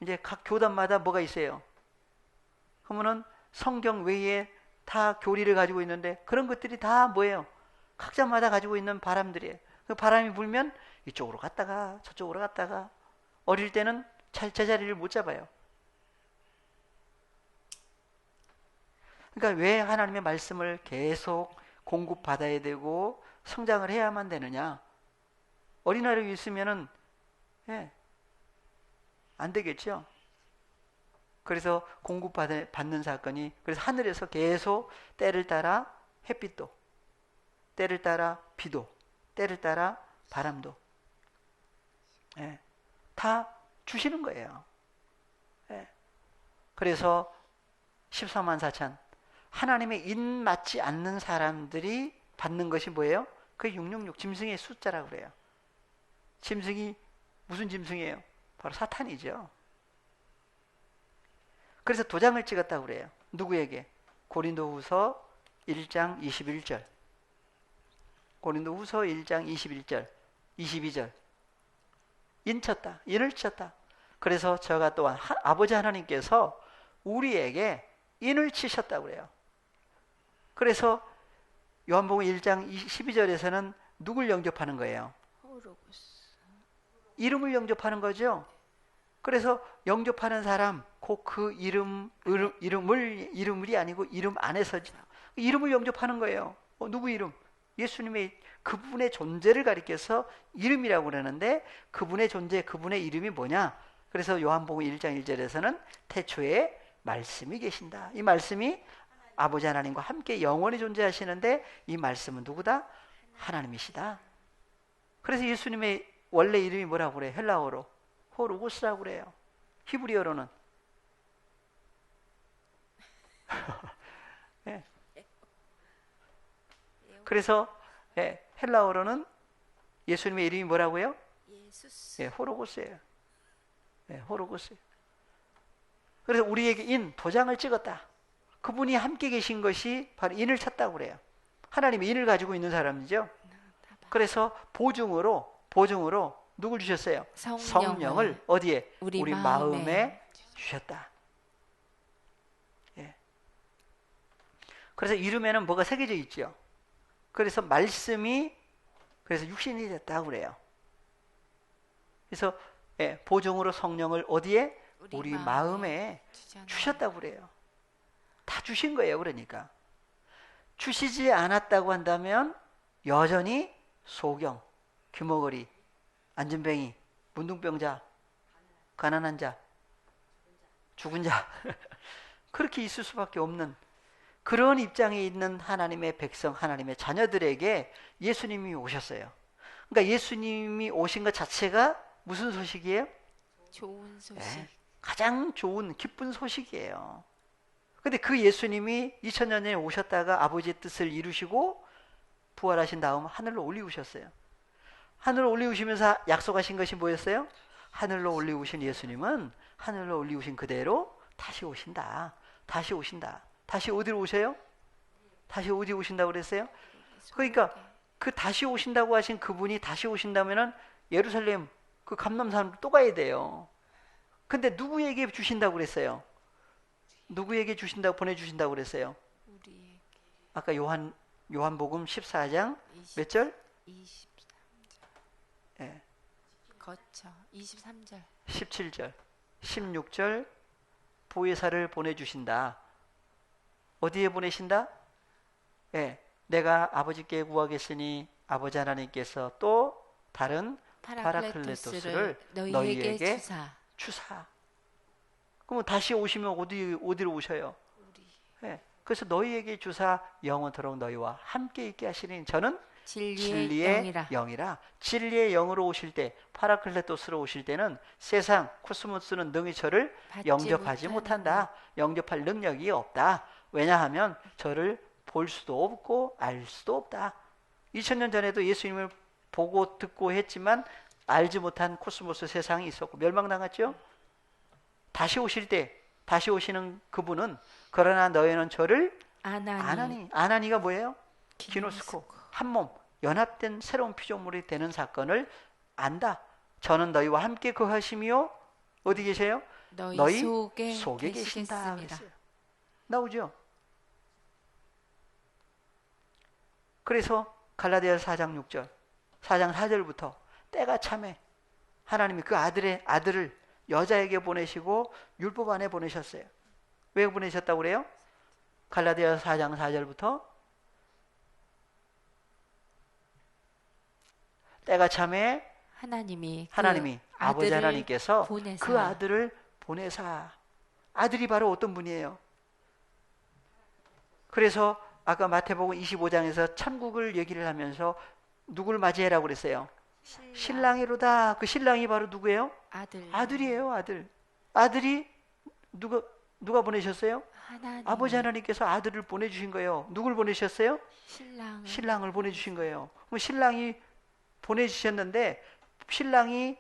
이제 각 교단마다 뭐가 있어요? 그러면은 성경 외에 다 교리를 가지고 있는데 그런 것들이 다 뭐예요? 각자마다 가지고 있는 바람들이에요. 그 바람이 불면 이쪽으로 갔다가 저쪽으로 갔다가 어릴 때는 제자리를 못 잡아요. 그러니까 왜 하나님의 말씀을 계속 공급받아야 되고 성장을 해야만 되느냐? 어린아이로 있으면은 안 되겠죠. 그래서 공급받는 사건이 그래서 하늘에서 계속 때를 따라 햇빛도, 때를 따라 비도, 때를 따라 바람도 다 주시는 거예요. 그래서 14만 4천 하나님의 인 맞지 않는 사람들이 받는 것이 뭐예요? 그게 666 짐승의 숫자라고 그래요. 짐승이 무슨 짐승이에요? 바로 사탄이죠. 그래서 도장을 찍었다고 그래요. 누구에게? 고린도후서 1장 21절. 고린도후서 1장 21절, 22절. 인쳤다. 인을 쳤다. 그래서 저가 또한 아버지 하나님께서 우리에게 인을 치셨다고 그래요. 그래서 요한복음 1장 12절에서는 누굴 영접하는 거예요? 이름을 영접하는 거죠. 그래서 영접하는 사람, 곧 그 이름이 아니고 이름 안에서 이름을 영접하는 거예요. 누구 이름? 예수님의 그분의 존재를 가리켜서 이름이라고 그러는데 그분의 존재, 그분의 이름이 뭐냐? 그래서 요한복음 1장 1절에서는 태초에 말씀이 계신다. 이 말씀이 아버지 하나님과 함께 영원히 존재하시는데 이 말씀은 누구다? 하나님이시다. 그래서 예수님의 원래 이름이 뭐라고 그래요? 헬라어로 호르고스라고 그래요. 히브리어로는 네. 그래서 헬라어로는 예수님의 이름이 뭐라고요? 예수스. 호르고스예요. 호르고스. 그래서 우리에게 도장을 찍었다. 그분이 함께 계신 것이 바로 인을 찼다고 그래요. 하나님이 인을 가지고 있는 사람이죠. 그래서 보증으로 누굴 주셨어요? 성령을 어디에? 우리 마음에 주셨다. 그래서 이름에는 뭐가 새겨져 있죠. 그래서 말씀이 그래서 육신이 됐다고 그래요. 그래서 보증으로 성령을 어디에? 우리 마음에 주셨다고 그래요. 다 주신 거예요. 그러니까 주시지 않았다고 한다면 여전히 소경, 귀머거리, 안전뱅이, 문둥병자, 가난한 자, 죽은 자 그렇게 있을 수밖에 없는 그런 입장에 있는 하나님의 백성, 하나님의 자녀들에게 예수님이 오셨어요. 그러니까 예수님이 오신 것 자체가 무슨 소식이에요? 좋은 소식. 가장 좋은 기쁜 소식이에요. 근데 그 예수님이 2000년 전에 오셨다가 아버지의 뜻을 이루시고 부활하신 다음 하늘로 올리우셨어요. 하늘로 올리우시면서 약속하신 것이 뭐였어요? 하늘로 올리우신 예수님은 하늘로 올리우신 그대로 다시 오신다. 다시 오신다. 다시 어디로 오셔요? 다시 어디 오신다고 그랬어요? 그러니까 그 다시 오신다고 하신 그분이 다시 오신다면은 예루살렘 그 감람산 또 가야 돼요. 근데 누구에게 주신다고 그랬어요? 누구에게 주신다고 보내주신다고 그랬어요? 우리에게. 아까 요한복음 14장 몇 절? 23절. 거쳐 23절. 17절, 16절 보혜사를 보내주신다. 어디에 보내신다? 내가 아버지께 구하겠으니 아버지 하나님께서 또 다른 파라클레토스를 너희에게 주사. 그럼 다시 오시면 어디로 오셔요? 그래서 너희에게 주사 영원토록 너희와 함께 있게 하시니 저는 진리의 영이라. 진리의 영으로 오실 때, 파라클레토스로 오실 때는 세상 코스모스는 능히 저를 영접하지 못한다. 영접할 능력이 없다. 왜냐하면 저를 볼 수도 없고 알 수도 없다. 2000년 전에도 예수님을 보고 듣고 했지만 알지 못한 코스모스 세상이 있었고 멸망당했죠. 다시 오실 때, 다시 오시는 그분은 그러나 너희는 저를 아나니가 뭐예요? 기노스코, 한몸 연합된 새로운 피조물이 되는 사건을 안다. 저는 너희와 함께 거하시며 어디 계세요? 너희 속에 계신다. 나오죠? 그래서 갈라디아서 4장 6절, 4장 4절부터 때가 참에 하나님이 그 아들을 여자에게 보내시고 율법 안에 보내셨어요. 왜 보내셨다고 그래요? 갈라디아서 4장 4절부터 때가 참에 하나님이 아버지 하나님께서 그 아들을 보내사. 아들이 바로 어떤 분이에요? 그래서 아까 마태복음 25장에서 천국을 얘기를 하면서 누굴 맞이해라고 그랬어요? 신랑이로다. 그 신랑이 바로 누구예요? 아들이에요. 아들이 누가 보내셨어요? 하나님 아버지 하나님께서 아들을 보내주신 거예요. 누굴 보내셨어요? 신랑 신랑을 보내주신 거예요. 그럼 신랑이 보내주셨는데 신랑이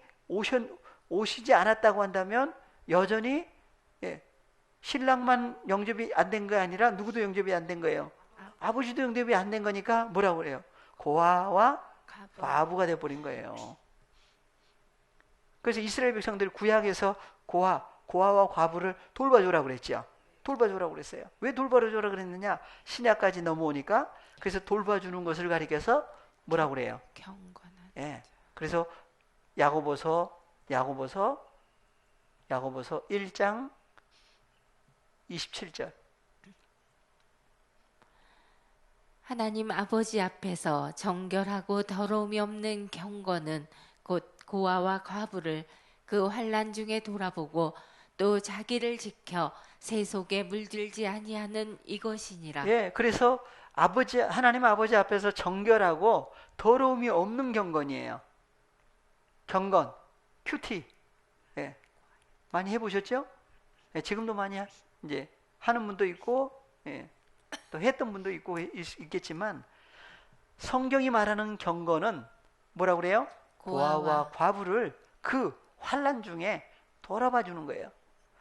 오시지 않았다고 한다면 여전히 예, 신랑만 영접이 안 된 게 아니라 누구도 영접이 안 된 거예요. 아버지도 영접이 안 된 거니까 뭐라고 그래요? 고아와 과부가 돼버린 거예요. 그래서 이스라엘 백성들 구약에서 고아와 과부를 돌봐주라고 그랬죠. 돌봐주라고 그랬어요. 왜 돌봐주라고 그랬느냐? 신약까지 넘어오니까 그래서 돌봐주는 것을 가리켜서 뭐라고 그래요? 경건한 예. 그래서 야고보서 1장 27절. 하나님 아버지 앞에서 정결하고 더러움이 없는 경건은 곧 고아와 과부를 그 환난 중에 돌아보고 또 자기를 지켜 세속에 물들지 아니하는 이것이니라. 예. 그래서 하나님 아버지 앞에서 정결하고 더러움이 없는 경건이에요. 경건, 큐티. 예. 많이 해보셨죠? 예, 지금도 많이 이제 하는 분도 있고, 예, 또 했던 분도 있겠지만, 성경이 말하는 경건은 뭐라고 그래요? 고아와 과부를 그 환난 중에 돌아봐 주는 거예요.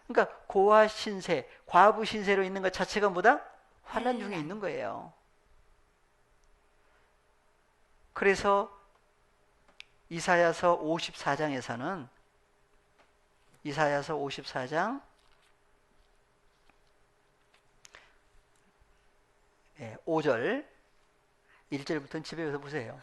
그러니까 고아 신세, 과부 신세로 있는 것 자체가 뭐다? 환난 중에 있는 거예요. 그래서 이사야서 54장에서는 이사야서 54장 5절 1절부터는 집에 가서 보세요.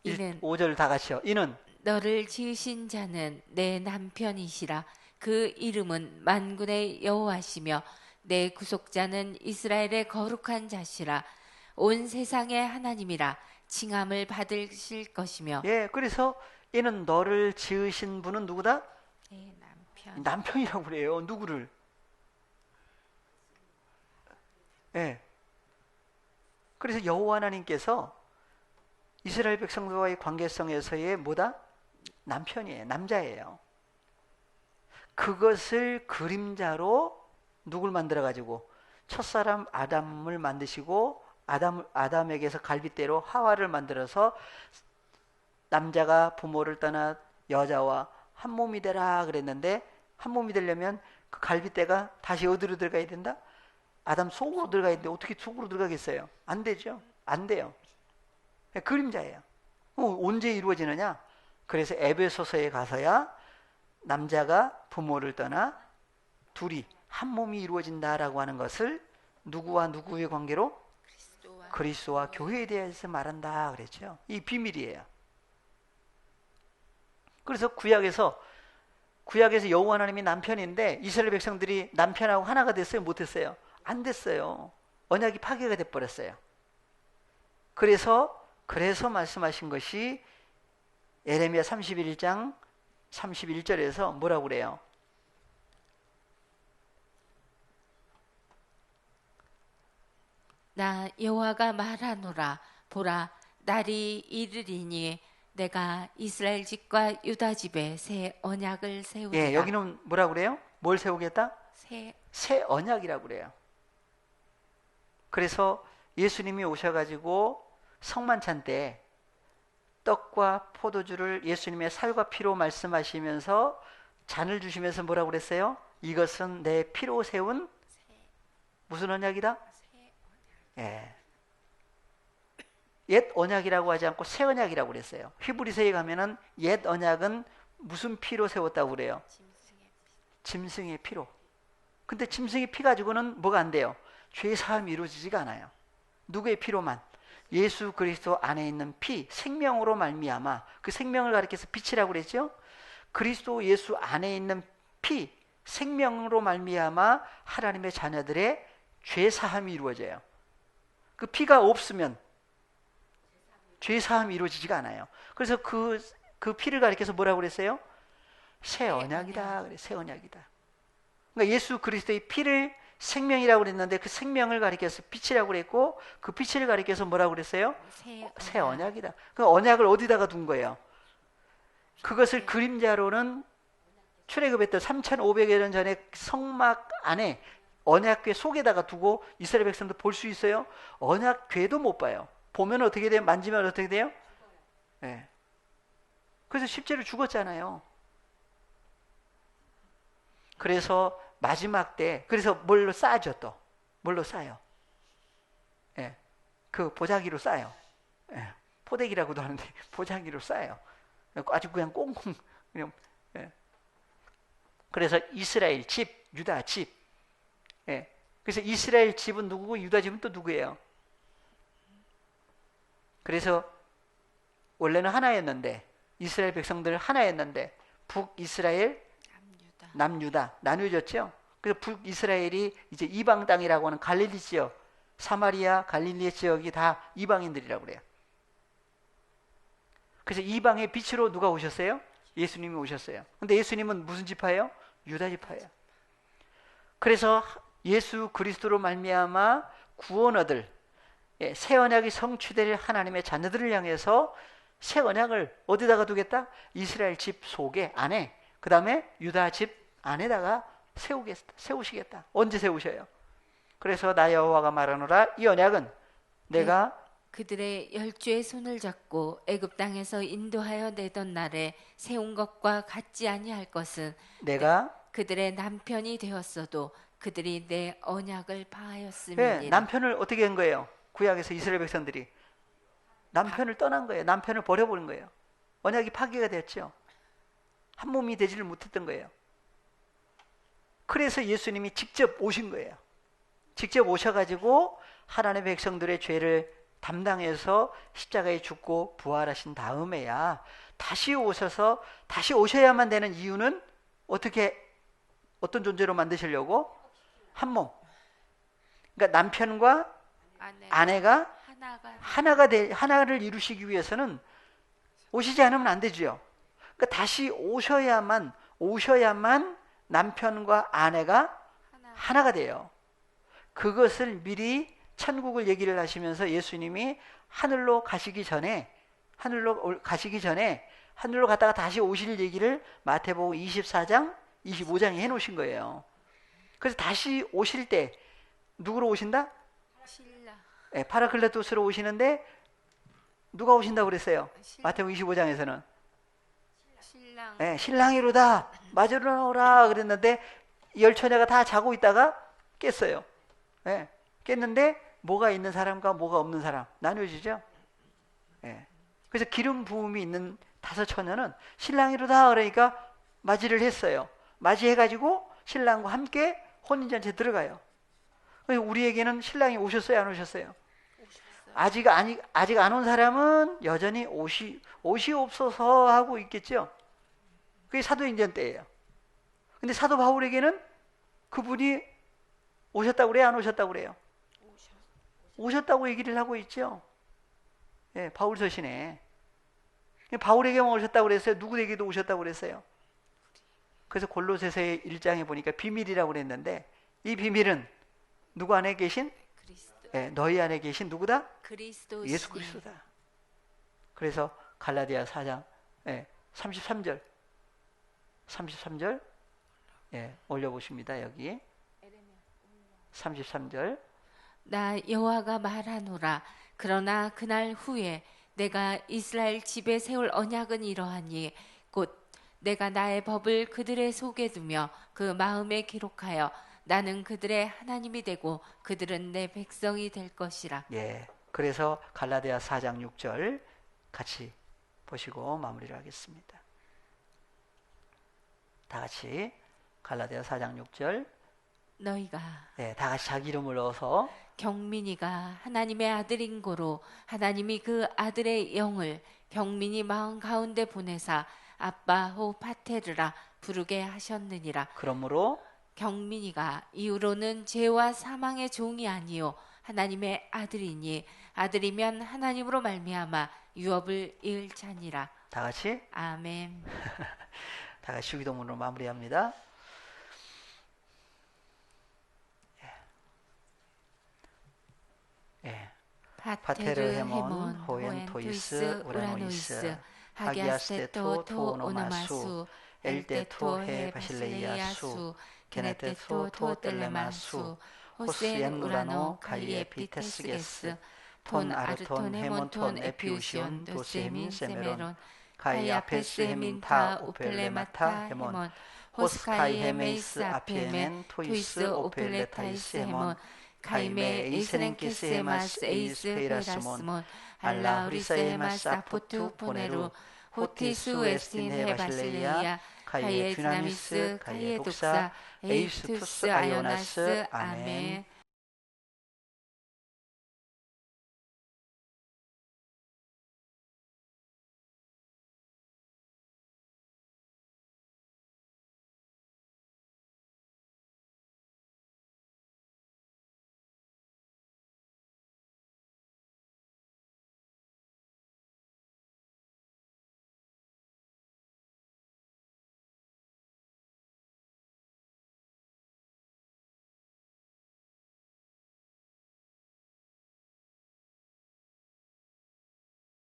5절 다 같이요. 이는 너를 지으신 자는 내 남편이시라. 그 이름은 만군의 여호와시며 내 구속자는 이스라엘의 거룩한 자시라. 온 세상의 하나님이라. 칭함을 받으실 것이며. 예, 그래서 이는 너를 지으신 분은 누구다? 내 남편. 남편이라고 그래요. 누구를? 예. 그래서 여호와 하나님께서 이스라엘 백성들과의 관계성에서의 뭐다? 남편이에요. 남자예요. 그것을 그림자로 누굴 만들어 가지고 첫사람 아담을 만드시고 아담에게서 갈빗대로 하와를 만들어서 남자가 부모를 떠나 여자와 한 몸이 되라 그랬는데 한 몸이 되려면 그 갈빗대가 다시 어디로 들어가야 된다? 아담 속으로 들어가야 되는데 어떻게 속으로 들어가겠어요? 안 되죠. 안 돼요. 그림자예요. 언제 이루어지느냐? 그래서 에베소서에 가서야 남자가 부모를 떠나 둘이 한 몸이 이루어진다라고 하는 것을 누구와 누구의 관계로? 그리스도와 교회에 대해서 말한다 그랬죠. 이 비밀이에요. 그래서 구약에서 여호와 하나님이 남편인데 이스라엘 백성들이 남편하고 하나가 됐어요? 못했어요? 안 됐어요. 언약이 파괴가 돼버렸어요. 그래서 말씀하신 것이 예레미야 31장 31절에서 뭐라고 그래요? 나 여호와가 말하노라. 보라, 날이 이르리니 내가 이스라엘 집과 유다 집에 새 언약을 세우리라. 예, 여기는 뭐라고 그래요? 뭘 세우겠다? 새 언약이라고 그래요. 그래서 예수님이 오셔가지고 성만찬 때 떡과 포도주를 예수님의 살과 피로 말씀하시면서 잔을 주시면서 뭐라고 그랬어요? 이것은 내 피로 세운 무슨 언약이다? 예. 옛 언약이라고 하지 않고 새 언약이라고 그랬어요. 히브리서에 가면은 옛 언약은 무슨 피로 세웠다고 그래요? 짐승의 피로. 근데 짐승의 피 가지고는 뭐가 안 돼요? 죄 사함이 이루어지지가 않아요. 누구의 피로만? 예수 그리스도 안에 있는 피, 생명으로 말미암아. 그 생명을 가리켜서 빛이라고 그랬죠? 그리스도 예수 안에 있는 피, 생명으로 말미암아 하나님의 자녀들의 죄 사함이 이루어져요. 그 피가 없으면 죄 사함이 이루어지지가 않아요. 그래서 그 피를 가리켜서 뭐라고 그랬어요? 새 언약이다. 그래, 새 언약이다. 그러니까 예수 그리스도의 피를 생명이라고 그랬는데 그 생명을 가리켜서 빛이라고 그랬고 그 빛을 가리켜서 뭐라고 그랬어요? 새 언약이다. 그 언약을 어디다가 둔 거예요? 그것을 그림자로는 출애굽했던 3,500여 년 전에 성막 안에 언약궤 속에다가 두고 이스라엘 백성들 볼 수 있어요? 언약궤도 못 봐요. 보면 어떻게 돼요? 만지면 어떻게 돼요? 네. 그래서 실제로 죽었잖아요. 그래서 마지막 때 그래서 뭘로 싸죠 또? 뭘로 싸요? 예, 그 보자기로 싸요. 예, 포대기라고도 하는데 보자기로 싸요. 아주 그냥 꽁꽁 그냥. 예. 그래서 이스라엘 집, 유다 집. 예. 그래서 이스라엘 집은 누구고 유다 집은 또 누구예요? 그래서 원래는 하나였는데 이스라엘 백성들 하나였는데 북이스라엘, 남유다. 남유다 나뉘어졌죠. 그래서 북이스라엘이 이제 이방 땅이라고 하는 갈릴리 지역, 사마리아, 갈릴리 지역이 다 이방인들이라고 그래요. 그래서 이방의 빛으로 누가 오셨어요? 예수님이 오셨어요. 근데 예수님은 무슨 지파예요? 유다 지파예요. 그래서 예수 그리스도로 말미암아 구원 얻을 새 언약이 성취될 하나님의 자녀들을 향해서 새 언약을 어디다가 두겠다? 이스라엘 집 속에 안에, 그 다음에 유다 집 안에다가 세우시겠다. 언제 세우셔요? 그래서 나 여호와가 말하노라, 이 언약은 내가 그들의 열주의 손을 잡고 애굽 땅에서 인도하여 내던 날에 세운 것과 같지 아니할 것은 내가 그들의 남편이 되었어도 그들이 내 언약을 파하였음이니라. 남편을 어떻게 한 거예요? 구약에서 이스라엘 백성들이 남편을 떠난 거예요. 남편을 버려버린 거예요. 언약이 파괴가 됐죠. 한 몸이 되지를 못했던 거예요. 그래서 예수님이 직접 오신 거예요. 직접 오셔가지고 하나님의 백성들의 죄를 담당해서 십자가에 죽고 부활하신 다음에야 다시 오셔서 다시 오셔야만 되는 이유는 어떤 존재로 만드시려고? 한 몸. 그러니까 남편과 아내가 하나를 이루시기 위해서는 오시지 않으면 안 되죠. 그러니까 다시 오셔야만 남편과 아내가 하나가 돼요. 그것을 미리 천국을 얘기를 하시면서 예수님이 하늘로 가시기 전에 하늘로 갔다가 다시 오실 얘기를 마태복음 24장, 25장에 해놓으신 거예요. 그래서 다시 오실 때 누구로 오신다? 신랑. 네, 파라클레토스로 오시는데 누가 오신다고 그랬어요? 마태복음 25장에서는 신랑. 네, 신랑이로다 맞으러 오라 그랬는데 열 처녀가 다 자고 있다가 깼어요. 네, 깼는데 뭐가 있는 사람과 뭐가 없는 사람 나뉘어지죠. 네. 그래서 기름 부음이 있는 5 처녀는 신랑이로다 그러니까 맞이를 했어요. 맞이해가지고 신랑과 함께 혼인잔치에 들어가요. 우리에게는 신랑이 오셨어요, 안 오셨어요? 아직 안 온 사람은 여전히 옷이 없어서 하고 있겠죠. 그게 사도행전 때예요. 근데 사도 바울에게는 그분이 오셨다고 그래요, 안 오셨다고 그래요? 오셨다고 얘기를 하고 있죠. 예, 바울 서신에. 바울에게만 오셨다고 그랬어요? 누구에게도 오셨다고 그랬어요? 그래서 골로새서의 1장에 보니까 비밀이라고 그랬는데 이 비밀은 누구 안에 계신? 예, 너희 안에 계신 누구다? 예수 그리스도다. 그래서 갈라디아 4장 33절 올려보십니다. 여기 33절 나 여호와가 말하노라. 그러나 그날 후에 내가 이스라엘 집에 세울 언약은 이러하니 곧 내가 나의 법을 그들의 속에 두며 그 마음에 기록하여 나는 그들의 하나님이 되고 그들은 내 백성이 될 것이라. 예, 그래서 갈라디아 4장 6절 같이 보시고 마무리를 하겠습니다. 다 같이 갈라디아 4장 6절 너희가 다 같이 자기 이름을 넣어서 경민이가 하나님의 아들인 고로 하나님이 그 아들의 영을 경민이 마음 가운데 보내사 아빠 호 파테르라 부르게 하셨느니라. 그러므로 경민이가 이후로는 죄와 사망의 종이 아니요 하나님의 아들이니 아들이면 하나님으로 말미암아 유업을 이을 자니라. 다 같이 아멘. 다 같이 주기도문으로 마무리합니다. 파테르 헤몬 호엔 토이스 우라노이스 하기아스테토 토 오노마수 엘데토 헤 바실레이아 수 게네테토 토텔레마 수 호스엔 우라노 가이에 비테스게스 톤 아르톤 헤몬톤 에피우시온 도세민 세메론 가이 아페스 헤민 타 오펠레마타 헤몬 호스카이 헤메이스 아피에멘 토이스 오펠레타이스 헤몬 카이메 에이스렌키스 헤마스 에이스 페이라스몬 알라 후리스 헤마스 아포투 포네루 호티수 에스틴 헤바실레이아 가이에 듀나미스 가이에 독사 에이스투스 아요나스 아멘.